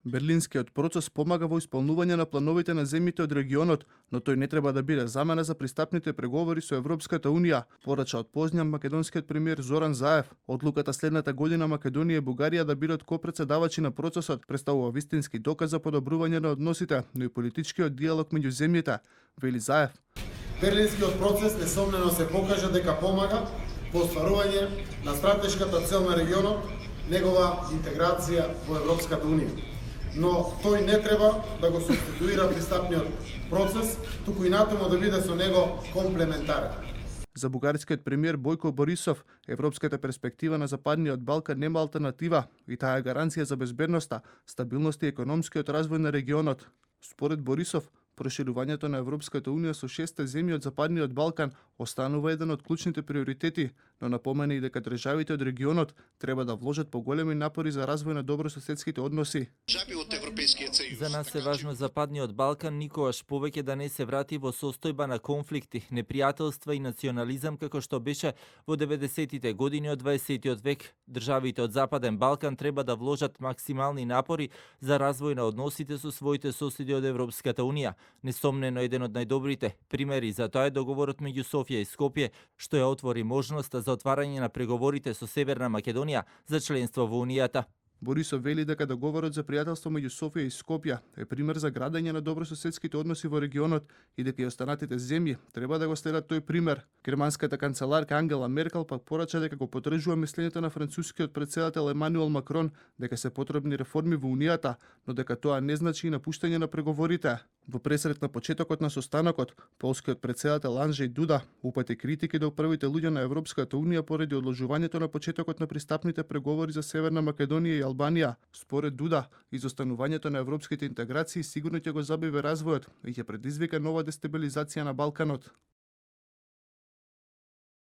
Берлинскиот процес помага во исполнување на плановите на земјите од регионот, но тој не треба да биде замена за пристапните преговори со Европската Унија, порача од познам македонскиот премиер Зоран Заев. Одлуката следната година Македонија и Бугарија да бидат копредседавачи на процесот представува вистински доказ за подобрување на односите, но и политичкиот диалог меѓу земјите, вели Заев. Берлинскиот процес несомнено се покажа дека помага во остварување на стратешката цел на регионот, негова интеграција во Европската Унија. Но тој не треба да го субституира пристапниот процес, туку и натаму да биде со него комплементарен. За бугарскиот премиер Бојко Борисов, европската перспектива на Западниот Балкан нема алтернатива и таа е гаранција за безбедноста, стабилност и економскиот развој на регионот. Според Борисов, проширувањето на Европската Унија со 6 земји од Западниот Балкан останува еден од клучните приоритети, но напомена и дека државите од регионот треба да вложат поголеми напори за развој на добрососедските односи. За нас е важно Западниот Балкан никогаш повеќе да не се врати во состојба на конфликти, непријателства и национализам како што беше во 90-тите години од 20-тиот век. Државите од Западен Балкан треба да вложат максимални напори за развој на односите со своите соседи од Европската Унија. Несомнено еден од најдобрите примери за тоа е договорот меѓу Софија и Скопје, што ја отвори можноста за отварање на преговорите со Северна Македонија за членство во Унијата. Борисов вели дека договорот за пријателство меѓу Софија и Скопје е пример за градење на добрососедските односи во регионот и дека и останатите земји треба да го следат тој пример. Германската канцеларка Ангела Меркел пак порача дека го потврдува мислењето на францускиот претседател Емануел Макрон дека се потребни реформи во Унијата, но дека тоа не значи и напуштање на преговорите. Во пресрет на почетокот на состанокот, полскиот претседател Анджеј Дуда упати критики до првите луѓе на Европската Унија поради одложувањето на почетокот на пристапните преговори за Северна Македонија и Албанија. Според Дуда, изостанувањето на европските интеграции сигурно ќе го забиве развојот и ќе предизвика нова дестабилизација на Балканот.